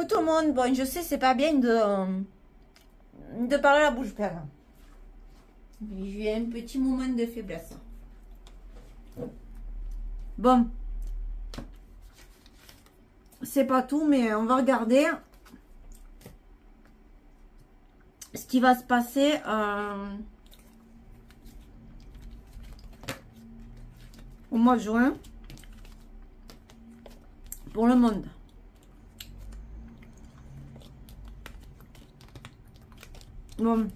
Coucou tout le monde. Bon, je sais, c'est pas bien de parler à la bouche pleine. J'ai un petit moment de faiblesse. Bon. C'est pas tout, mais on va regarder ce qui va se passer au mois de juin pour le monde. Bon,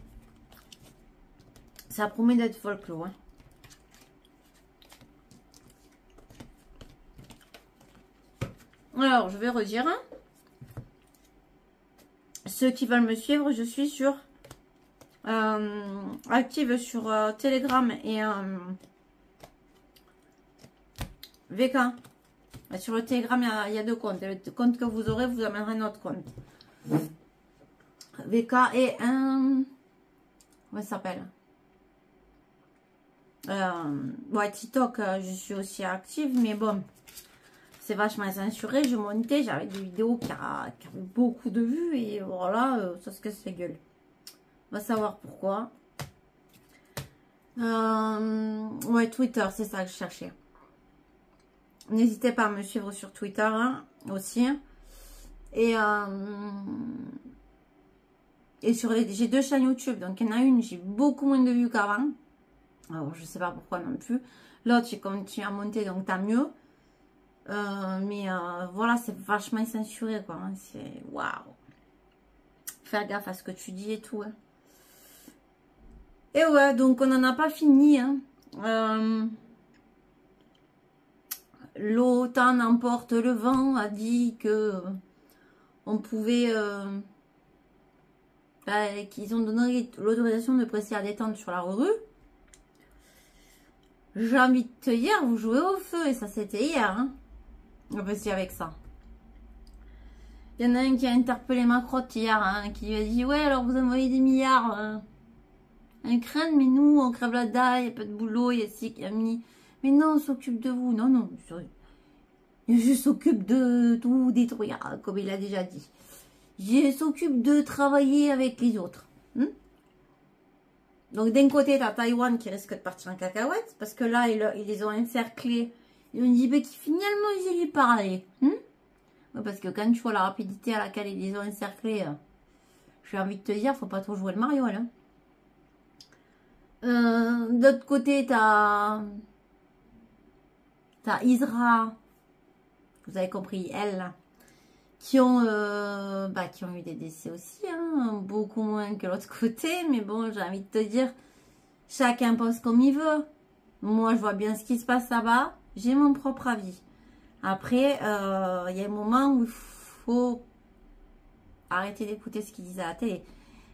ça promet d'être folklore. Hein. Alors, je vais redire. Hein. Ceux qui veulent me suivre, je suis sur active sur Telegram et VK. Sur le Telegram, il y a deux comptes. Le compte que vous aurez vous amènera un autre compte. VK et un... Comment ça s'appelle? Ouais, TikTok, je suis aussi active, mais bon, c'est vachement censuré. Je montais, j'avais des vidéos qui avaient beaucoup de vues et voilà, ça se casse la gueule. On va savoir pourquoi. Ouais, Twitter, c'est ça que je cherchais. N'hésitez pas à me suivre sur Twitter hein, aussi. Et sur j'ai deux chaînes YouTube. Donc, il y en a une, j'ai beaucoup moins de vues qu'avant. Alors, je sais pas pourquoi non plus. L'autre, j'ai continué à monter, donc tant mieux. Voilà, c'est vachement censuré, quoi. Hein. C'est waouh. Faire gaffe à ce que tu dis et tout. Hein. Et ouais, donc on n'en a pas fini. Hein. L'OTAN emporte le vent a dit que on pouvait... qu'ils ont donné l'autorisation de presser à détente sur la rue. J'ai envie de te dire, vous jouez au feu. Et ça, c'était hier. Hein. On va essayer avec ça. Il y en a un qui a interpellé Macron hier. Hein, qui lui a dit, ouais, alors vous envoyez des milliards en Ukraine, mais nous, on crève la dalle, il n'y a pas de boulot, il y a ci, il y a mi. Mais non, on s'occupe de vous. Non, non, je s'occupe de tout détruire, comme il a déjà dit. Je s'occupe de travailler avec les autres. Donc, d'un côté, tu as Taïwan qui risque de partir en cacahuète. Parce que là, ils les ont encerclés. Ils ont dit que finalement, ils y parlaient. Ouais, parce que quand tu vois la rapidité à laquelle ils les ont encerclés, j'ai envie de te dire, faut pas trop jouer le Mario. Là. D'autre côté, tu as Isra. Vous avez compris, elle, là. Qui ont eu des décès aussi, hein, beaucoup moins que l'autre côté, mais bon, j'ai envie de te dire, chacun pense comme il veut. Moi, je vois bien ce qui se passe là-bas, j'ai mon propre avis. Après, il y a un moment où il faut arrêter d'écouter ce qu'ils disent à la télé.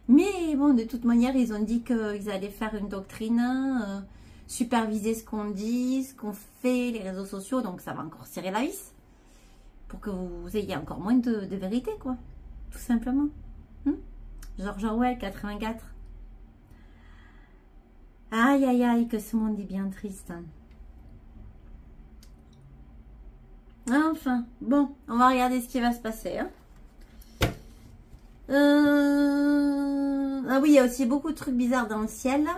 Mais bon, de toute manière, ils ont dit qu'ils allaient faire une doctrine, superviser ce qu'on dit, ce qu'on fait, les réseaux sociaux, donc ça va encore serrer la vis. Pour que vous ayez encore moins de vérité, quoi. Tout simplement. George Orwell, 84. Aïe, aïe, aïe, que ce monde est bien triste. Enfin, bon, on va regarder ce qui va se passer. Hein. Ah oui, il y a aussi beaucoup de trucs bizarres dans le ciel, là.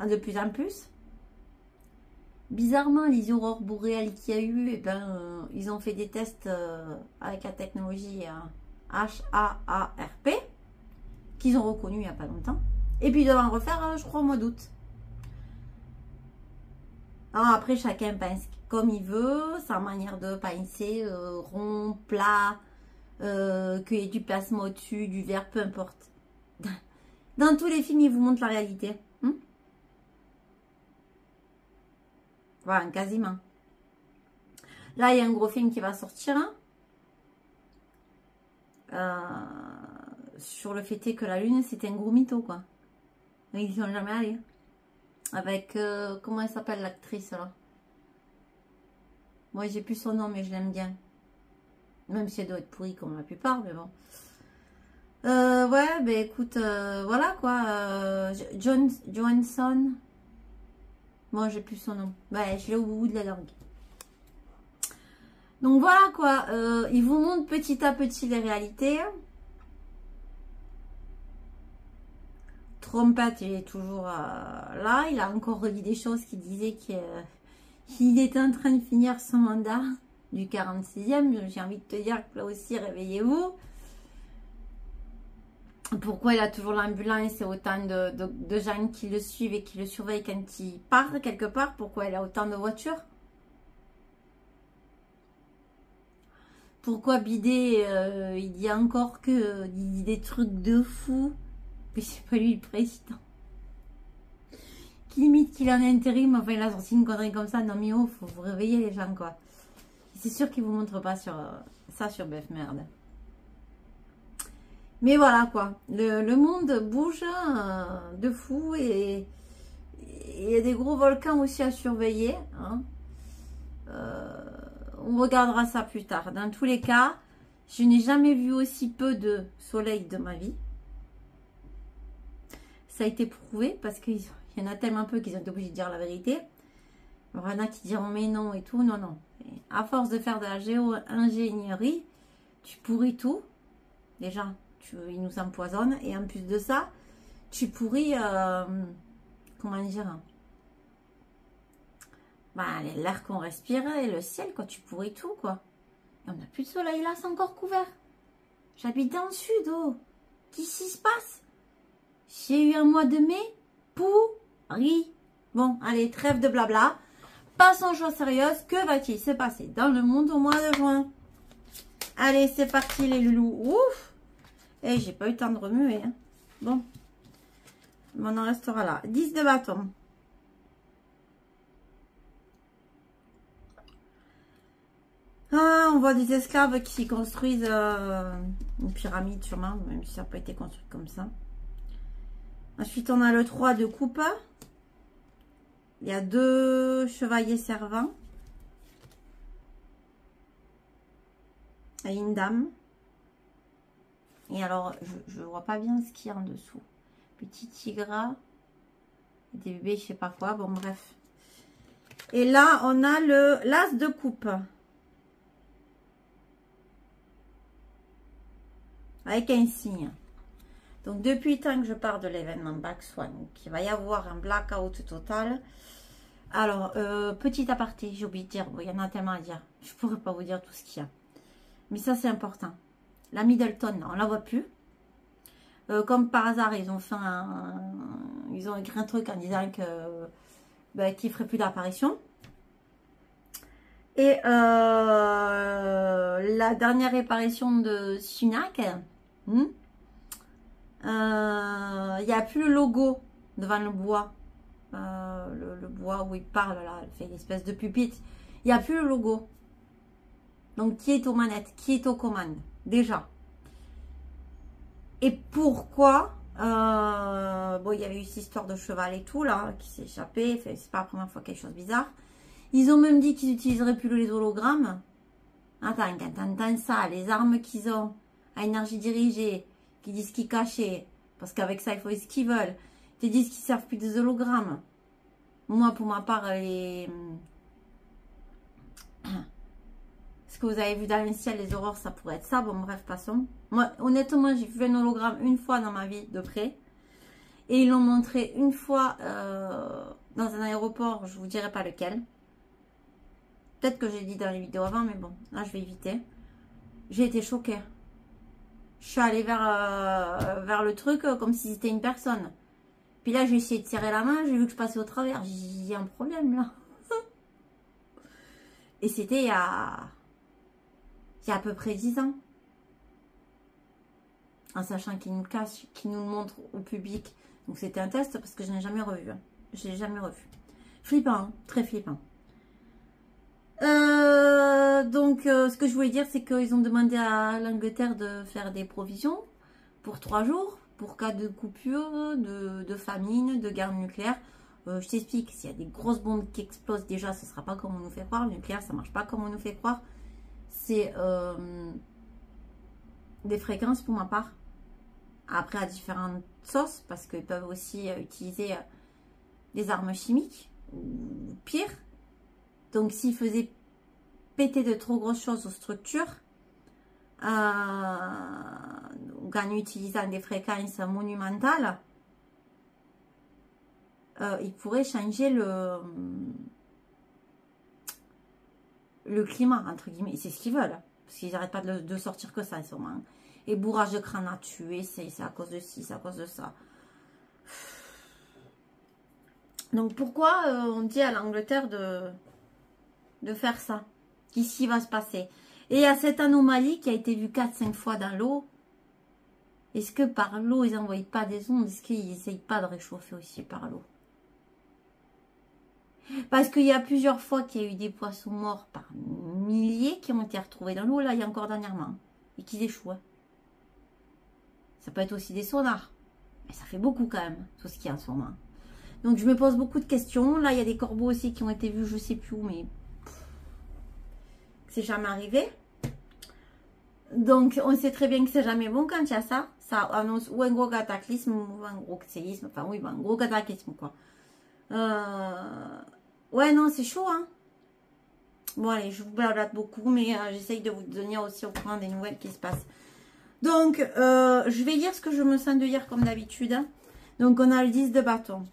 De plus en plus. Bizarrement, les aurores boréales qu'il y a eu, eh ben, ils ont fait des tests avec la technologie HAARP, qu'ils ont reconnu il n'y a pas longtemps. Et puis, ils doivent en refaire, je crois, au mois d'août. Alors après, chacun pense comme il veut, sa manière de penser, rond, plat, qu'il y ait du plasma au-dessus, du verre, peu importe. Dans tous les films, ils vous montrent la réalité. Voilà, quasiment. Là, il y a un gros film qui va sortir. Sur le fait que la Lune, c'était un gros mytho, quoi. Ils n'y sont jamais allés. Avec, comment elle s'appelle l'actrice, là? Moi, j'ai plus son nom, mais je l'aime bien. Même si elle doit être pourrie comme la plupart, mais bon. Ouais, ben écoute, voilà, quoi. Johansson. Moi, j'ai plus son nom. Ouais, je l'ai au bout de la langue. Donc voilà quoi, ils vous montrent petit à petit les réalités. Trompette, il est toujours là. Il a encore redit des choses qui disaient qu'il était en train de finir son mandat du 46e. J'ai envie de te dire que là aussi, réveillez-vous. Pourquoi il a toujours l'ambulance et autant de gens qui le suivent et qui le surveillent quand il part quelque part? Pourquoi il a autant de voitures? Pourquoi Bidet, il dit encore que il dit des trucs de fou? Mais c'est pas lui le président. Qui limite qu'il en a intérim, enfin il a sorti une connerie comme ça. Non mais oh, faut vous réveiller les gens quoi. C'est sûr qu'ils vous montrent pas sur ça sur Bef Merde. Mais voilà quoi, le monde bouge de fou et il y a des gros volcans aussi à surveiller. Hein. On regardera ça plus tard. Dans tous les cas, je n'ai jamais vu aussi peu de soleil de ma vie. Ça a été prouvé parce qu'il y en a tellement peu qu'ils ont été obligés de dire la vérité. Alors, il y en a qui diront mais non et tout. Non, non. Et à force de faire de la géo-ingénierie, tu pourris tout. Déjà, ils nous empoisonnent. Et en plus de ça, tu pourris, comment dire, bah, l'air qu'on respire et le ciel, quoi. Tu pourris tout, quoi. Et on n'a plus de soleil là, c'est encore couvert. J'habite dans le sud, oh. Qu'est-ce qui se passe? J'ai eu un mois de mai pourri. Bon, allez, trêve de blabla. Passons aux choses sérieuses. Que va-t-il se passer dans le monde au mois de juin? Allez, c'est parti les loulous. Ouf. Et j'ai pas eu le temps de remuer. Hein. Bon. On en restera là. 10 de bâton. Ah, on voit des esclaves qui construisent une pyramide sûrement, même si ça n'a pas été construit comme ça. Ensuite, on a le 3 de coupe. Il y a 2 chevaliers servants. Et une dame. Et alors, je ne vois pas bien ce qu'il y a en dessous. Petit tigre. Des bébés, je sais pas quoi. Bon, bref. Et là, on a l'as de coupe. Avec un signe. Donc, depuis le temps que je pars de l'événement Black Swan, il va y avoir un blackout total. Alors, petit aparté, j'ai oublié de dire, bon, il y en a tellement à dire. Je ne pourrais pas vous dire tout ce qu'il y a. Mais ça, c'est important. La Middleton, on ne la voit plus. Comme par hasard, ils ont fait ils ont écrit un truc en disant que qu'il ne ferait plus d'apparition. Et la dernière apparition de Sunak, il n'y a plus le logo devant le bois. Le bois où il parle, là, il fait une espèce de pupitre. Il n'y a plus le logo. Donc, qui est aux manettes? Qui est aux commandes? Déjà. Et pourquoi bon, il y avait eu cette histoire de cheval et tout, là, qui s'est échappé. C'est pas la première fois quelque chose de bizarre. Ils ont même dit qu'ils n'utiliseraient plus les hologrammes. Attends, quand t'entends ça, les armes qu'ils ont à énergie dirigée, qui disent qu'ils cachaient, parce qu'avec ça, il faut ce qu'ils veulent. Ils te disent qu'ils ne servent plus des hologrammes. Moi, pour ma part, ce que vous avez vu dans le ciel, les aurores, ça pourrait être ça. Bon, bref, passons. Moi, honnêtement, j'ai vu un hologramme une fois dans ma vie, de près. Et ils l'ont montré une fois dans un aéroport, je vous dirai pas lequel. Peut-être que j'ai dit dans les vidéos avant, mais bon, là, je vais éviter. J'ai été choquée. Je suis allée vers le truc comme si c'était une personne. Puis là, j'ai essayé de serrer la main, j'ai vu que je passais au travers. J'ai dit, un problème, là. Et c'était il y a à peu près 10 ans. En sachant qu'ils nous cachent, qu'ils nous montrent au public. Donc, c'était un test parce que je n'ai jamais revu. Je l'ai jamais revu. Flippant, hein, très flippant. Donc, ce que je voulais dire, c'est qu'ils ont demandé à l'Angleterre de faire des provisions pour 3 jours, pour cas de coupure, de famine, de guerre nucléaire. Je t'explique, s'il y a des grosses bombes qui explosent, déjà, ce ne sera pas comme on nous fait croire. Le nucléaire, ça ne marche pas comme on nous fait croire. C'est des fréquences pour ma part. Après, à différentes sauces, parce qu'ils peuvent aussi utiliser des armes chimiques, ou pire. Donc, s'ils faisaient péter de trop grosses choses aux structures. Donc en utilisant des fréquences monumentales, il pourrait changer le climat, entre guillemets. C'est ce qu'ils veulent. Parce qu'ils n'arrêtent pas de sortir que ça en ce moment. Et bourrage de crâne à tuer, c'est à cause de ci, c'est à cause de ça. Donc pourquoi on dit à l'Angleterre de faire ça? Qu'est-ce qui va se passer? Et il y a cette anomalie qui a été vue 4-5 fois dans l'eau. Est-ce que par l'eau, ils n'envoient pas des ondes? Est-ce qu'ils n'essayent pas de réchauffer aussi par l'eau? Parce qu'il y a plusieurs fois qu'il y a eu des poissons morts par milliers qui ont été retrouvés dans l'eau, là, il y a encore dernièrement, et qui échouent. Ça peut être aussi des sonars. Mais ça fait beaucoup quand même, tout ce qu'il y a en ce moment. Donc je me pose beaucoup de questions. Là, il y a des corbeaux aussi qui ont été vus, je ne sais plus où, mais c'est jamais arrivé. Donc on sait très bien que c'est jamais bon quand il y a ça. Ça annonce ou un gros cataclysme ou un gros séisme. Enfin oui, un gros cataclysme quoi. Ouais, non, c'est chaud, hein. Bon, allez, je vous blablate beaucoup, mais j'essaye de vous donner aussi au courant des nouvelles qui se passent. Donc, je vais lire ce que je me sens de lire comme d'habitude. Donc, on a le 10 de bâton.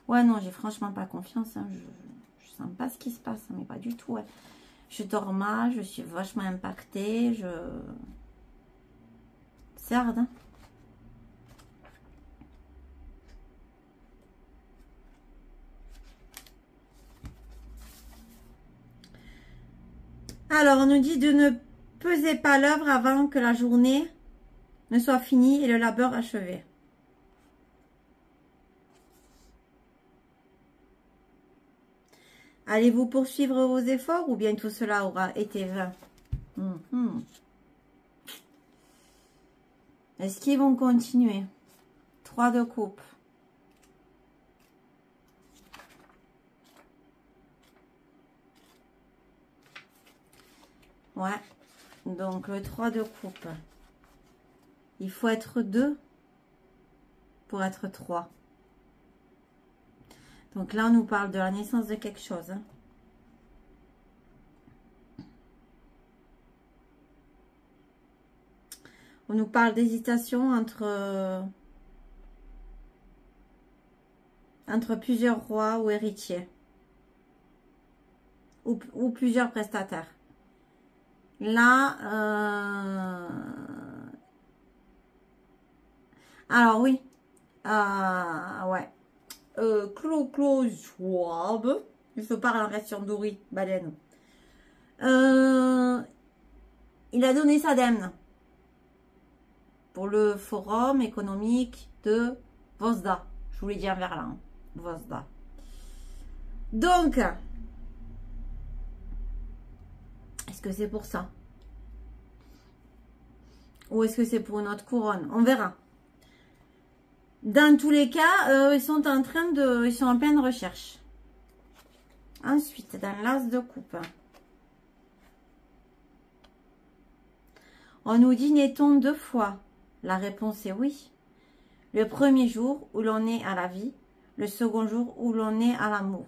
Ouais, non, j'ai franchement pas confiance. Hein. Je sens pas ce qui se passe, mais pas du tout. Ouais. Je dors mal, je suis vachement impactée. C'est hard, hein. Alors, on nous dit de ne peser pas l'œuvre avant que la journée ne soit finie et le labeur achevé. Allez-vous poursuivre vos efforts ou bien tout cela aura été vain? Est-ce qu'ils vont continuer? 3 de coupe. Ouais. Donc, le 3 de coupe. Il faut être 2 pour être 3. Donc là, on nous parle de la naissance de quelque chose. Hein. On nous parle d'hésitation entre plusieurs rois ou héritiers. Ou plusieurs prestataires. Là, alors oui, ouais, Klaus Schwab, il se parle en version Dory, baleine. Il a donné sa dème pour le forum économique de Vosda. Je vous l'ai dit en verlan, Vosda. Donc, est-ce que c'est pour ça? Ou est-ce que c'est pour une autre couronne? On verra. Dans tous les cas, ils sont en pleine recherche. Ensuite, dans l'as de coupe. On nous dit, naît-on 2 fois? La réponse est oui. Le premier jour où l'on est à la vie, le second jour où l'on est à l'amour.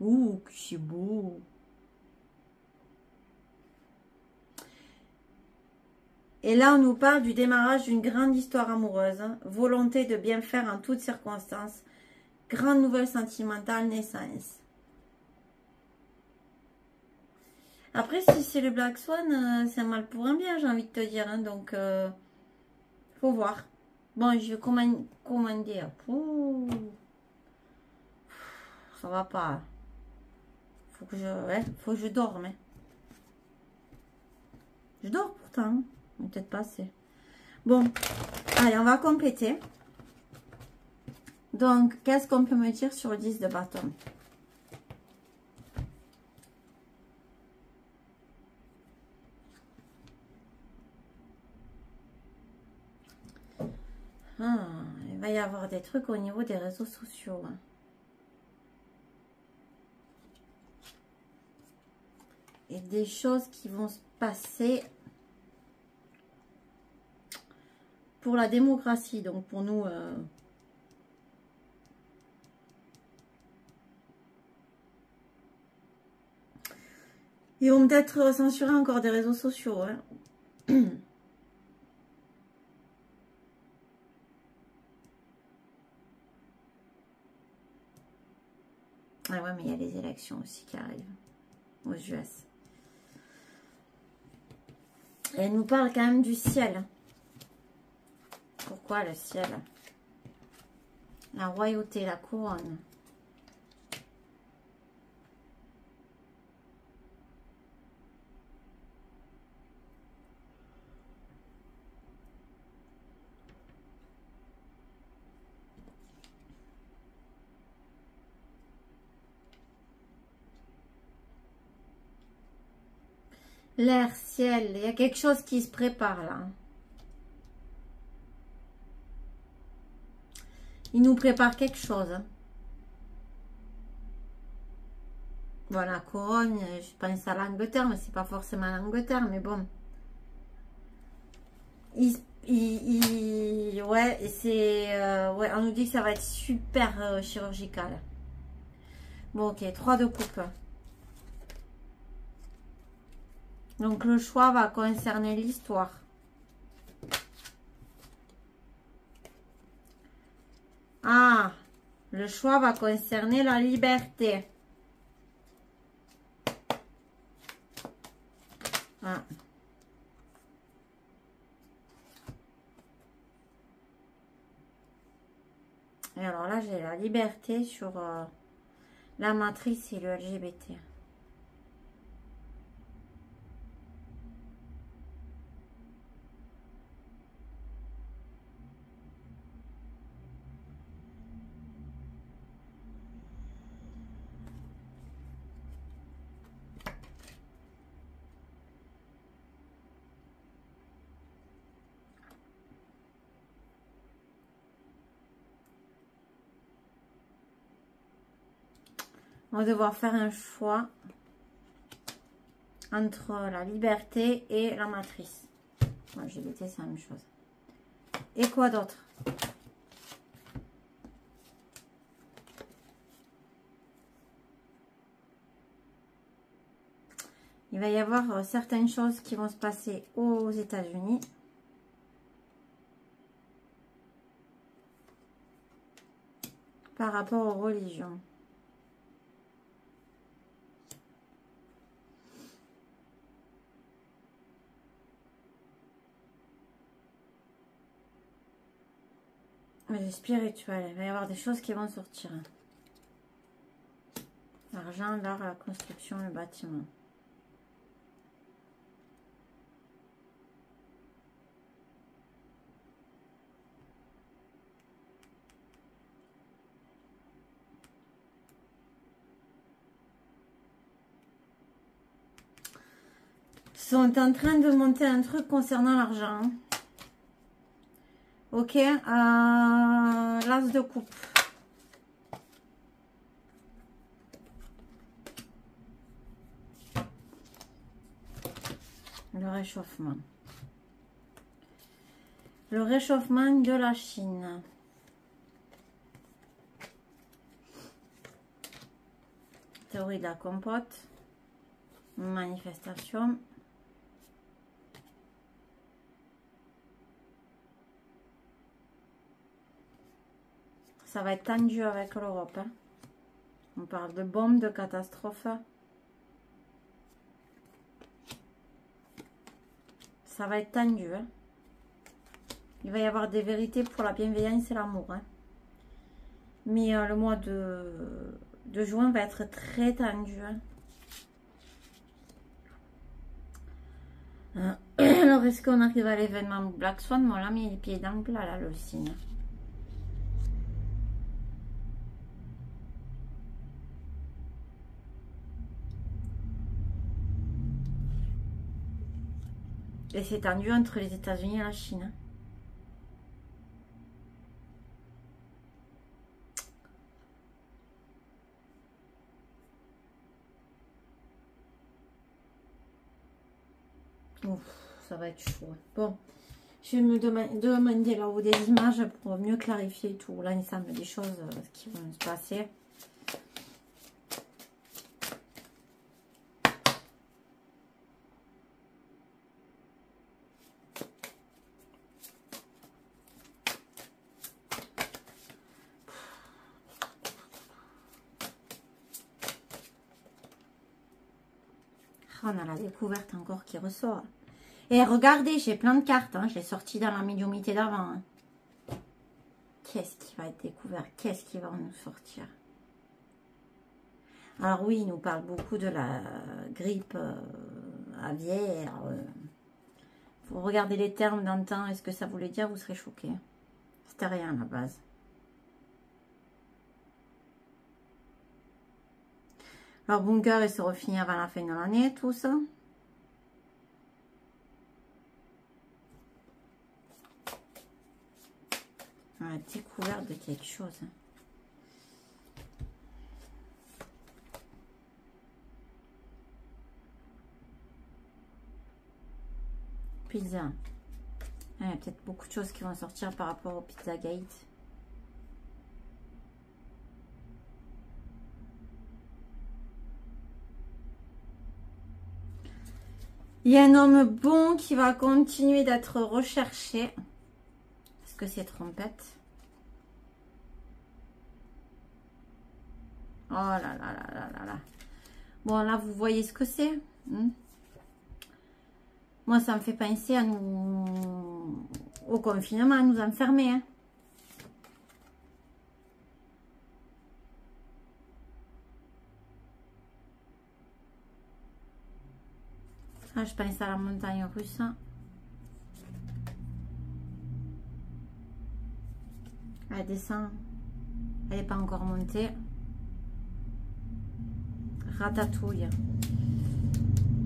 Ouh, que c'est beau! Et là, on nous parle du démarrage d'une grande histoire amoureuse, hein, volonté de bien faire en toutes circonstances, grande nouvelle sentimentale, naissance. Après, si c'est le Black Swan, c'est un mal pour un bien, j'ai envie de te dire. Hein, donc, faut voir. Bon, je vais commander. Ouh, ça va pas. Faut que je dorme. Hein. Je dors pourtant. Hein. Peut-être pas assez. Bon, allez, on va compléter. Donc, qu'est-ce qu'on peut me dire sur le 10 de bâton? Il va y avoir des trucs au niveau des réseaux sociaux. Hein. Et des choses qui vont se passer pour la démocratie, donc pour nous, Ils vont peut-être censurer encore des réseaux sociaux. Hein. Ah ouais, mais il y a les élections aussi qui arrivent aux US. Et elle nous parle quand même du ciel. Pourquoi le ciel? La royauté, la couronne. L'air, ciel, il y a quelque chose qui se prépare là. Il nous prépare quelque chose. Voilà, couronne, je pense à l'Angleterre, mais c'est pas forcément l'Angleterre, mais bon. Ouais, et c'est... ouais, on nous dit que ça va être super chirurgical. Bon, ok, 3 de coupe. Donc, le choix va concerner l'histoire. Ah, le choix va concerner la liberté. Ah. Et alors là, j'ai la liberté sur la matrice et le LGBT. On va devoir faire un choix entre la liberté et la matrice. Moi, LGBT, c'est la même chose. Et quoi d'autre? Il va y avoir certaines choses qui vont se passer aux États-Unis. Par rapport aux religions. Mais spirituel, il va y avoir des choses qui vont sortir. L'argent, l'art, la construction, le bâtiment. Ils sont en train de monter un truc concernant l'argent. Ok, l'as de coupe. Le réchauffement. Le réchauffement de la Chine. Théorie de la compote. Manifestation. Ça va être tendu avec l'Europe. Hein. On parle de bombes, de catastrophes. Ça va être tendu. Hein. Il va y avoir des vérités pour la bienveillance et l'amour. Hein. Mais le mois de juin va être très tendu. Hein. Alors, est-ce qu'on arrive à l'événement Black Swan? Moi, là, mis les pieds dans le plat, là, le signe. Et c'est tendu entre les États-Unis et la Chine. Ouf, ça va être chaud. Bon, je vais me demander là-haut des images pour mieux clarifier tout. Là, il semble des choses qui vont se passer. on a la découverte encore qui ressort. Et regardez, j'ai plein de cartes. Hein. Je l'ai sorti dans la médiumnité d'avant. Hein. Qu'est-ce qui va être découvert? Qu'est-ce qui va nous sortir? Alors oui, il nous parle beaucoup de la grippe aviaire. Faut regarder les termes d'antan. Est-ce que ça voulait dire? Vous serez choqués. C'était rien à la base. Leur bunker, il se refini avant la fin de l'année, tout ça. On a découvert de quelque chose. Pizza. Il y a peut-être beaucoup de choses qui vont sortir par rapport au Pizzagate. Il y a un homme bon qui va continuer d'être recherché. Est-ce que c'est trompette? Oh là là là là là là. Bon, là, vous voyez ce que c'est. Moi, ça me fait penser à nous... au confinement, à nous enfermer. Hein. Ah, je pense à la montagne russe. Elle descend. Elle n'est pas encore montée. Ratatouille.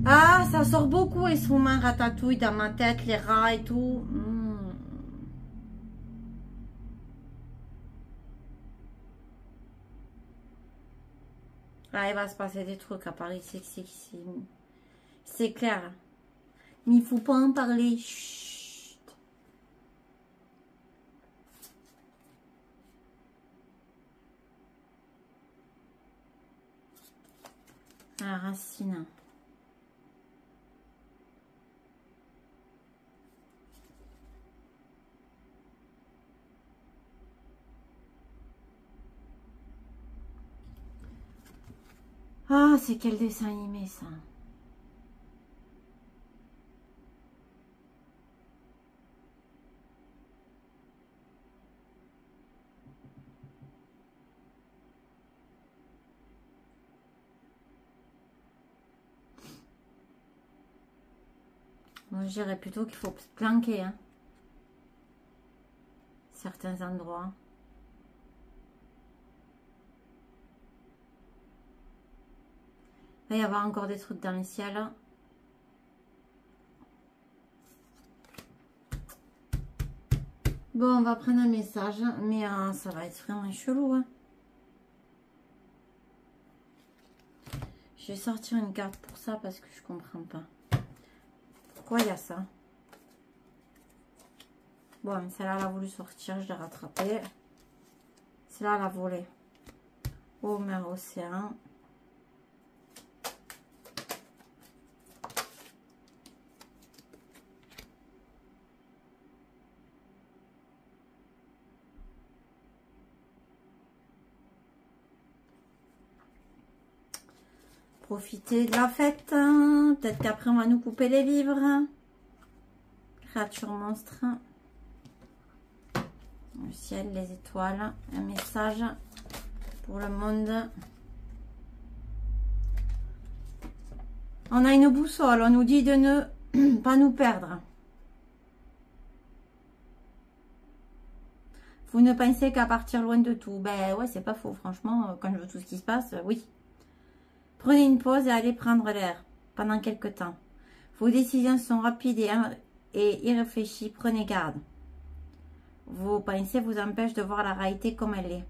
Ah, ça sort beaucoup en ce moment, ratatouille dans ma tête, les rats et tout. Là, il va se passer des trucs à Paris, c'est clair. Mais il faut pas en parler. Chut. La racine. Ah, c'est quel dessin animé ça? Moi, je dirais plutôt qu'il faut se planquer. Hein. Certains endroits. Il va y avoir encore des trucs dans le ciel. Bon, on va prendre un message, mais ça va être vraiment chelou. Hein. Je vais sortir une carte pour ça parce que je comprends pas. Pourquoi il y a ça? Bon, celle-là, elle a voulu sortir, je l'ai rattrapée. Celle-là, elle a volé. Oh, mer océan. Profiter de la fête. Peut-être qu'après, on va nous couper les vivres. Créature monstre. Le ciel, les étoiles. Un message pour le monde. On a une boussole. On nous dit de ne pas nous perdre. Vous ne pensez qu'à partir loin de tout. Ben ouais, c'est pas faux. Franchement, quand je vois tout ce qui se passe, oui. Prenez une pause et allez prendre l'air pendant quelques temps. Vos décisions sont rapides et irréfléchies. Prenez garde. Vos pensées vous empêchent de voir la réalité comme elle est.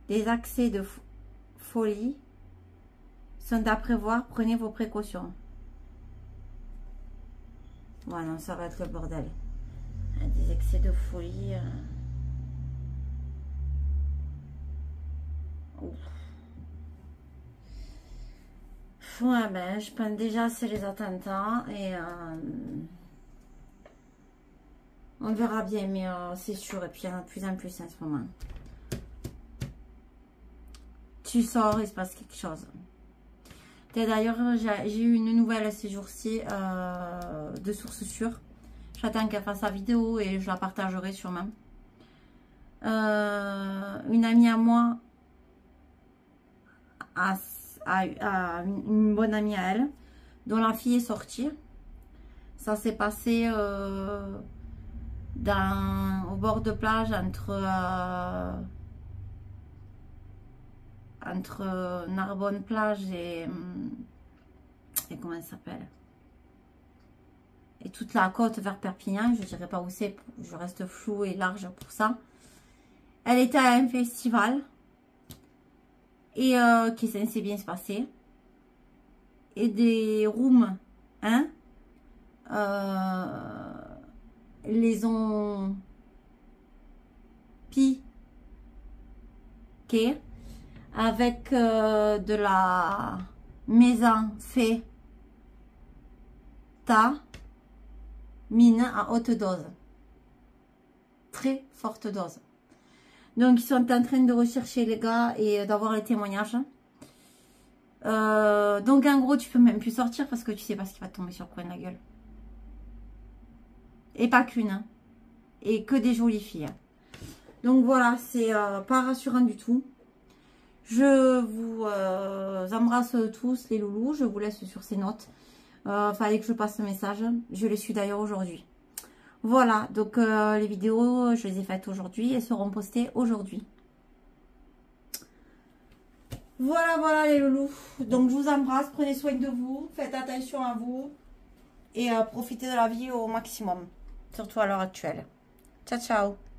Des accès de folie sont à prévoir. Prenez vos précautions. Ouais, non, ça va être le bordel. Des excès de folie. Ouf. Ouais, ben, je pense déjà c'est les attentats et on verra bien, mais c'est sûr. Et puis il y en a de plus en plus en ce moment. Tu sors, il se passe quelque chose. D'ailleurs, j'ai eu une nouvelle ces jours-ci de source sûre. J'attends qu'elle fasse sa vidéo et je la partagerai sûrement. Une amie à moi a une bonne amie à elle, dont la fille est sortie. Ça s'est passé au bord de plage entre Narbonne plage et comment elle s'appelle, et toute la côte vers Perpignan. Je dirais pas où c'est, je reste flou et large pour ça. Elle était à un festival et qui s'est bien se passer, et des rooms les ont piqués avec de la méthamphétamine à haute dose, très forte dose. Donc ils sont en train de rechercher les gars et d'avoir les témoignages. Donc en gros tu peux même plus sortir parce que tu sais pas ce qui va te tomber sur le coin de la gueule. Et pas qu'une, hein. Et que des jolies filles. Donc voilà, c'est pas rassurant du tout. Je vous embrasse tous les loulous. Je vous laisse sur ces notes. Fallait que je passe ce message. Je l'ai su d'ailleurs aujourd'hui. Voilà, donc les vidéos, je les ai faites aujourd'hui. Elles seront postées aujourd'hui. Voilà, voilà les loulous. Donc je vous embrasse. Prenez soin de vous. Faites attention à vous. Et profitez de la vie au maximum. Surtout à l'heure actuelle. Ciao, ciao.